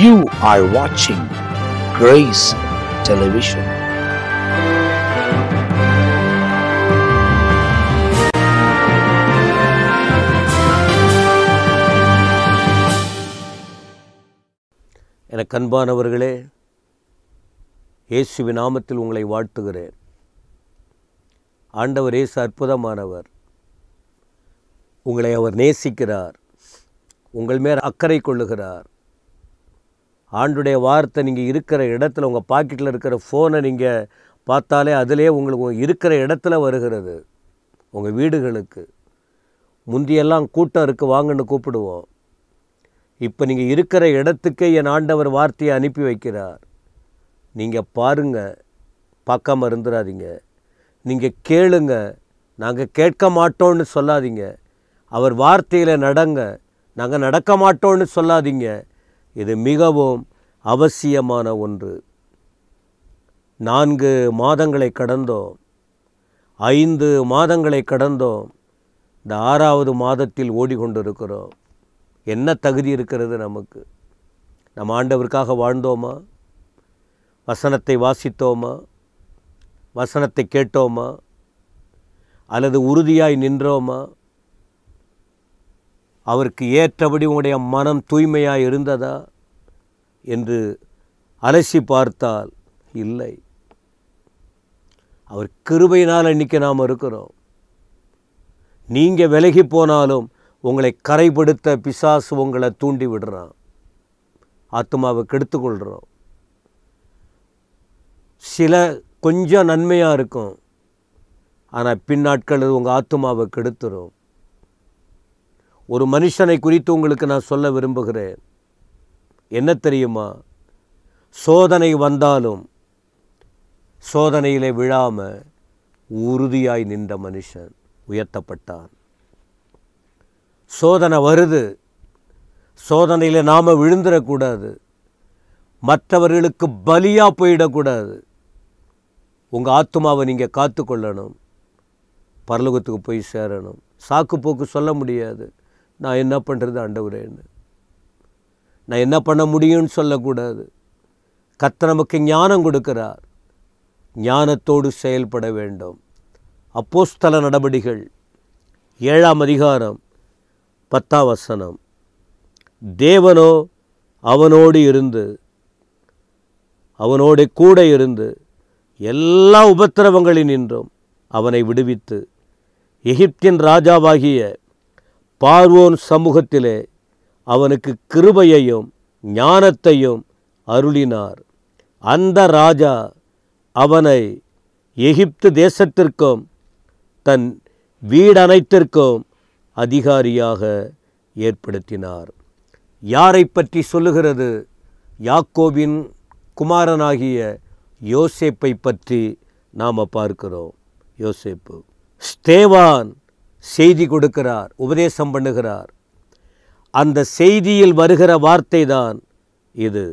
You are watching Grace Television. எனக்கு அன்பானவர்களே, இயேசுவின் நாமத்தில் உங்களை வாழ்த்துகிறேன். ஆண்டவர் இயேசு அற்புதமானவர். உங்களை அவர் நேசிக்கிறார், உங்கள் மேல் அக்கறை கொள்ளுகிறார். ஆண்டுடைய வார்த்தை நீங்கள் இருக்கிற இடத்துல, உங்கள் பாக்கெட்டில் இருக்கிற ஃபோனை நீங்கள் பார்த்தாலே அதிலே உங்களுக்கு இருக்கிற இடத்துல வருகிறது. உங்கள் வீடுகளுக்கு முந்தியெல்லாம் கூட்டம் இருக்குது வாங்கன்னு கூப்பிடுவோம். இப்போ நீங்கள் இருக்கிற இடத்துக்கே என் ஆண்டவர் வார்த்தையை அனுப்பி வைக்கிறார். நீங்கள் பாருங்கள், பார்க்காம இருந்துடாதீங்க. நீங்கள் கேளுங்க, நாங்கள் கேட்க மாட்டோன்னு சொல்லாதீங்க. அவர் வார்த்தையில் நடங்க, நாங்கள் நடக்க மாட்டோன்னு சொல்லாதீங்க. இது மிகவும் அவசியமான ஒன்று. 4 மாதங்களை கடந்தோம், 5 மாதங்களை கடந்தோம். இந்த 6வது மாதத்தில் ஓடிக்கொண்டிருக்கிறோம். என்ன தகுதி இருக்கிறது நமக்கு? நம்ம ஆண்டவருக்காக வாழ்ந்தோமா? வசனத்தை வாசித்தோமா? வசனத்தை கேட்டோமா? அல்லது உறுதியாய் நின்றோமா? அவருக்கு ஏற்றபடி உங்களுடைய மனம் தூய்மையாய் இருந்ததா என்று அலசி பார்த்தால் இல்லை. அவர் கிருபையினால் இன்னைக்கு நாம் இருக்கிறோம். நீங்கள் விலகி போனாலும் உங்களை கரைப்படுத்த பிசாசு உங்களை தூண்டி விடுறான். ஆத்மாவை கெடுத்துக்கொள்கிறோம். சில கொஞ்சம் நன்மையாக இருக்கும், ஆனால் பின்னாட்கள் உங்கள் ஆத்மாவை கெடுத்துரும். ஒரு மனுஷனை குறித்து உங்களுக்கு நான் சொல்ல விரும்புகிறேன். என்ன தெரியுமா? சோதனை வந்தாலும் சோதனையிலே விழாமல் உறுதியாய் நின்ற மனுஷன் உயர்த்தப்பட்டான். சோதனை வருது, சோதனையில் நாம் விழுந்துடக்கூடாது, மற்றவர்களுக்கு பலியாக போயிடக்கூடாது. உங்கள் ஆத்மாவை நீங்கள் காத்து கொள்ளணும், பரலோகத்துக்கு போய் சேரணும். சாக்கு போக்கு சொல்ல முடியாது. நான் என்ன பண்ணுறது ஆண்டவரேன்னு, நான் என்ன பண்ண முடியும்னு சொல்லக்கூடாது. கர்த்தர் நமக்கு ஞானம் கொடுக்கிறார், ஞானத்தோடு செயல்பட வேண்டும். அப்போஸ்தல நடபடிகள் 7ஆம் அதிகாரம் 10ஆம் வசனம். தேவனோ அவனோடு இருந்து, அவனோடு கூட இருந்து எல்லா உபத்திரவங்களினின்றும் அவனை விடுவித்து எகிப்தின் ராஜாவாகிய பார்வோன் சமூகத்திலே அவனுக்கு கிருபையையும் ஞானத்தையும் அருளினார். அந்த ராஜா அவனை எகிப்து தேசத்திற்கும் தன் வீடனைத்திற்கும் அதிகாரியாக ஏற்படுத்தினார். யாரை பற்றி சொல்லுகிறது? யாக்கோபின் குமாரனாகிய யோசேப்பை பற்றி நாம் பார்க்கிறோம். யோசேப்பு, ஸ்தேவான் செய்தி கொடுக்கிறார், உபதேசம் பண்ணுகிறார். அந்த செய்தியில் வருகிற வார்த்தை தான் இது.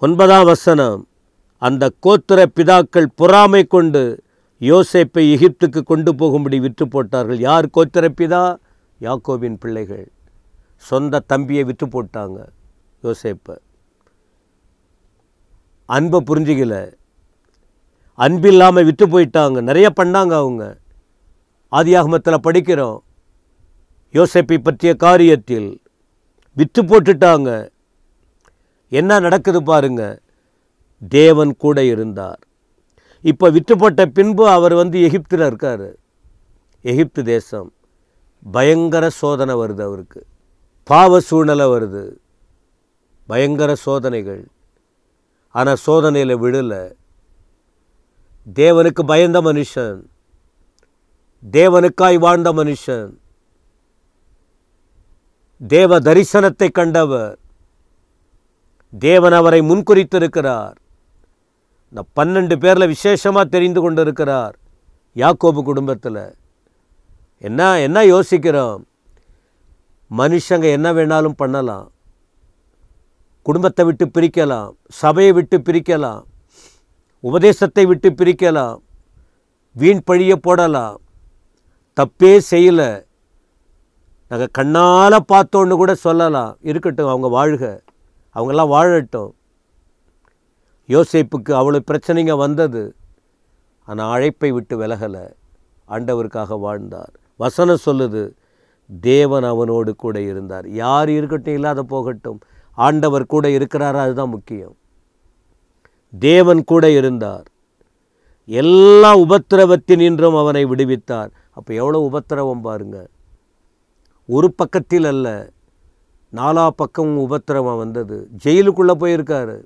9ஆம் வசனம். அந்த கோத்திர பிதாக்கள் பொறாமை கொண்டு யோசேப்பை எகிப்துக்கு கொண்டு போகும்படி விற்று போட்டார்கள். யார் கோத்திர பிதா? யாக்கோபின் பிள்ளைகள். சொந்த தம்பியை விற்று போட்டாங்க யோசேப்பை. அன்பை புரிஞ்சிக்கல, அன்பில்லாமல் விற்று போயிட்டாங்க. நிறைய பண்ணாங்க அவங்க. ஆதியாகமத்தில் படிக்கிறோம், யோசேப்பை பற்றிய காரியத்தில் விற்று போட்டுட்டாங்க. என்ன நடக்குது பாருங்க. தேவன் கூட இருந்தார். இப்போ விற்று போட்ட பின்பு அவர் எகிப்தில் இருக்கார். எகிப்து தேசம் பயங்கர சோதனை வருது அவருக்கு. பாவ சூழ்நிலை வருது, பயங்கர சோதனைகள். ஆனால் சோதனையில் விழலை. தேவனுக்கு பயந்த மனுஷன், தேவனுக்காய் வாழ்ந்த மனுஷன், தேவ தரிசனத்தை கண்டவர். தேவன் அவரை முன்குறித்திருக்கிறார். இந்த 12 பேரில் விசேஷமாக தெரிந்து கொண்டு இருக்கிறார். யாக்கோபு குடும்பத்தில் என்ன யோசிக்கிறோம்? மனுஷங்க என்ன வேணாலும் பண்ணலாம், குடும்பத்தை விட்டு பிரிக்கலாம், சபையை விட்டு பிரிக்கலாம், உபதேசத்தை விட்டு பிரிக்கலாம், வீண் பழிய போடலாம். தப்பே செய்யலை, நாங்கள் கண்ணால் பார்த்தோன்னு கூட சொல்லலாம். இருக்கட்டும், அவங்க வாழ்க, அவங்கெல்லாம் வாழட்டும். யோசேப்புக்கு அவ்வளோ பிரச்சனைங்க வந்தது, ஆனால் அழைப்பை விட்டு விலகலை, ஆண்டவருக்காக வாழ்ந்தார். வசனம் சொல்லுது, தேவன் அவனோடு கூட இருந்தார். யார் இருக்கட்டும், இல்லாத போகட்டும், ஆண்டவர் கூட இருக்கிறாரா, அதுதான் முக்கியம். தேவன் கூட இருந்தார். எல்லா உபத்திரவத்தினின்றும் அவனை விடுவித்தார். அப்போ எவ்வளோ உபத்திரவம் பாருங்க. ஒரு பக்கத்தில் அல்ல, 4 பக்கமும் உபத்திரவம் வந்தது. ஜெயிலுக்குள்ளே போயிருக்காரு.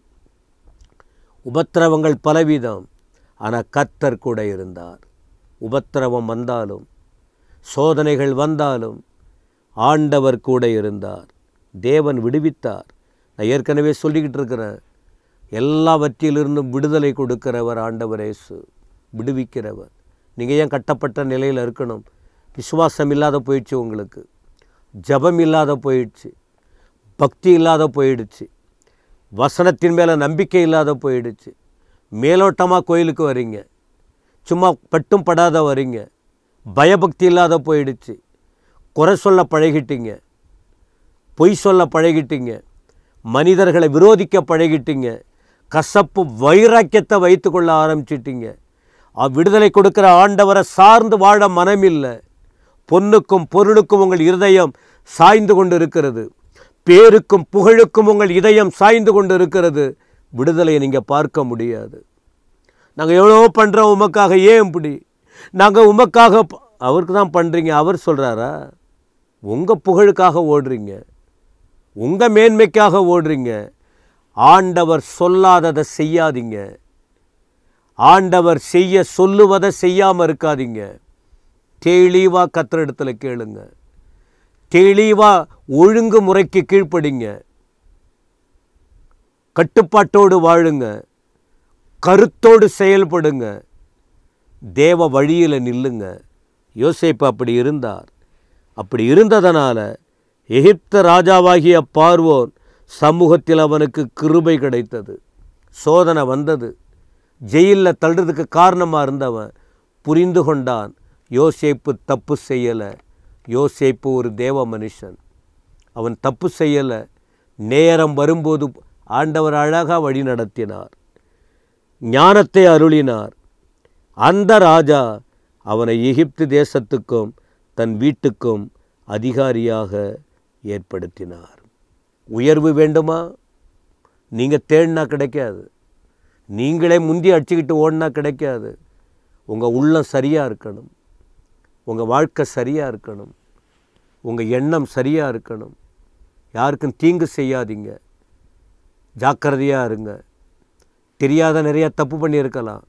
உபத்திரவங்கள் பலவிதம், ஆனால் கர்த்தர் கூட இருந்தார். உபத்திரவம் வந்தாலும், சோதனைகள் வந்தாலும் ஆண்டவர் கூட இருந்தார். தேவன் விடுவித்தார். நான் ஏற்கனவே சொல்லிக்கிட்டு இருக்கிறேன், எல்லாவற்றிலிருந்தும் விடுதலை கொடுக்கிறவர் ஆண்டவர் இயேசு, விடுவிக்கிறவர். நீங்கள் ஏன் கட்டப்பட்ட நிலையில் இருக்கணும்? விசுவாசம் இல்லாத போயிடுச்சு, உங்களுக்கு ஜபம் இல்லாத போயிடுச்சு, பக்தி இல்லாத போயிடுச்சு, வசனத்தின் மேலே நம்பிக்கை இல்லாத போயிடுச்சு. மேலோட்டமாக கோயிலுக்கு வரீங்க, சும்மா பட்டும் படாத வரீங்க, பயபக்தி இல்லாத போயிடுச்சு, குறை சொல்ல பழகிட்டீங்க, பொய் சொல்ல பழகிட்டீங்க, மனிதர்களை விரோதிக்க பழகிட்டீங்க, கசப்பு வைராக்கியத்தை வைத்து கொள்ள ஆரம்பிச்சிட்டிங்க. விடுதலை கொடுக்கிற ஆண்டவரை சார்ந்து வாழ மனமில்லை. பொன்னுக்கும் பொருளுக்கும் உங்கள் இருதயம் சாய்ந்து கொண்டு இருக்கிறது. பேருக்கும் புகழுக்கும் உங்கள் இதயம் சாய்ந்து கொண்டு இருக்கிறது. விடுதலையை நீங்கள் பார்க்க முடியாது. நாங்கள் எவ்வளோ பண்ணுறோம் உமக்காக, ஏன் இப்படி? நாங்கள் உமக்காக, அவருக்கு தான் பண்ணுறீங்க. அவர் சொல்கிறாரா? உங்கள் புகழுக்காக ஓடுறீங்க, உங்கள் மேன்மைக்காக ஓடுறீங்க. ஆண்டவர் சொல்லாததை செய்யாதீங்க. ஆண்டவர் செய்ய சொல்லுவதை செய்யாமல் இருக்காதீங்க. தெளிவாக கர்த்தரிடத்தில் கேளுங்க, தெளிவாக ஒழுங்கு முறைக்கு கீழ்ப்படிங்க, கட்டுப்பாட்டோடு வாழுங்க, கருத்தோடு செயல்படுங்க, தேவ வழியில் நில்லுங்க. யோசேப்பு அப்படி இருந்தார். அப்படி இருந்ததனால எகிப்து ராஜாவாகிய பார்வோன் சமூகத்தில் அவனுக்கு கிருபை கிடைத்தது. சோதனை வந்தது, ஜெயிலில் தள்ளுறதுக்கு காரணமாக இருந்தவன் புரிந்து கொண்டான், யோசேப்பு தப்பு செய்யலை. யோசேப்பு ஒரு தேவ மனுஷன், அவன் தப்பு செய்யலை. நேரம் வரும்போது ஆண்டவர் அழகாக வழி நடத்தினார், ஞானத்தை அருளினார். அந்த ராஜா அவனை எகிப்து தேசத்துக்கும் தன் வீட்டுக்கும் அதிகாரியாக ஏற்படுத்தினார். உயர்வு வேண்டுமா? நீங்கள் தேடினா கிடைக்காது. நீங்களே முந்தி அடிச்சுக்கிட்டு ஓடினா கிடைக்காது. உங்கள் உள்ளம் சரியாக இருக்கணும், உங்கள் வாழ்க்கை சரியாக இருக்கணும், உங்கள் எண்ணம் சரியாக இருக்கணும். யாருக்கும் தீங்கு செய்யாதீங்க, ஜாக்கிரதையாக இருங்க. தெரியாத நிறையா தப்பு பண்ணியிருக்கலாம்.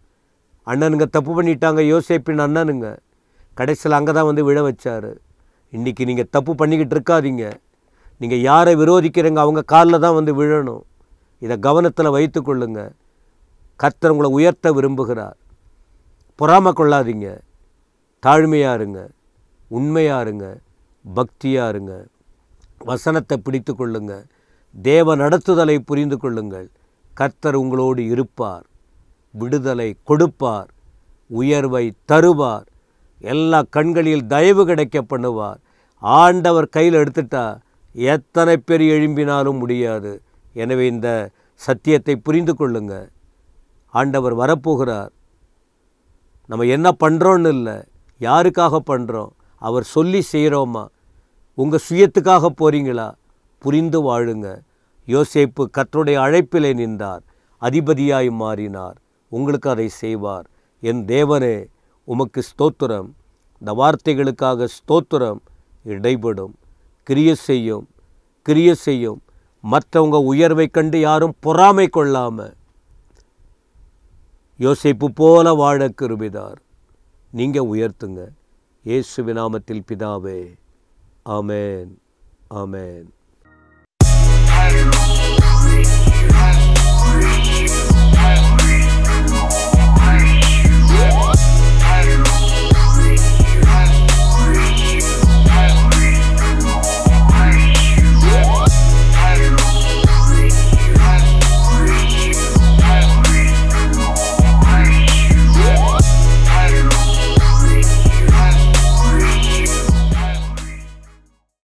அண்ணனுங்க தப்பு பண்ணிட்டாங்க, யோசேப்பின் அண்ணனுங்க. கடைசியில் அங்கே தான் வந்து விழ வச்சார். இன்றைக்கி நீங்கள் தப்பு பண்ணிக்கிட்டு இருக்காதீங்க. நீங்கள் யாரை விரோதிக்கிறீங்க அவங்க காலில் தான் வந்து விழணும். இதை கவனத்தில் வைத்து கொள்ளுங்க. கர்த்தர் உங்களை உயர்த்த விரும்புகிறார். பொறாமை கொள்ளாதீங்க, தாழ்மையாக இருங்க, உண்மையாக இருங்க, பக்தியாக இருங்க, வசனத்தை பிடித்து கொள்ளுங்க, தேவ நடத்துதலை புரிந்து கொள்ளுங்கள். கர்த்தர் உங்களோடு இருப்பார், விடுதலை கொடுப்பார், உயர்வை தருவார், எல்லா கண்களில் தயவு கிடைக்க பண்ணுவார். ஆண்டவர் கையில் எடுத்துட்டா எத்தனை பேர் எழும்பினாலும் முடியாது. எனவே இந்த சத்தியத்தை புரிந்து கொள்ளுங்க. ஆண்டவர் வரப்போகிறார். நம்ம என்ன பண்ணுறோன்னு இல்லை, யாருக்காக பண்ணுறோம், அவர் சொல்லி செய்கிறோமா, உங்கள் சுயத்துக்காக போகிறீங்களா? புரிந்து வாழுங்க. யோசேப்பு கர்த்தருடைய அழைப்பிலே நின்றார், அதிபதியாய் மாறினார். உங்களுக்கு அதை செய்வார். என் தேவனே உமக்கு ஸ்தோத்திரம். இந்த வார்த்தைகளுக்காக ஸ்தோத்திரம். இடைபடும், கிரிய செய்யும். மற்றவங்க உயர்வை கண்டு யாரும் பொறாமை கொள்ளாமல் யோசேப்பு போல வாழ கிருபைதார். நீங்கள் உயர்த்துங்க. இயேசுவின் நாமத்தில் பிதாவே, ஆமென், ஆமென்.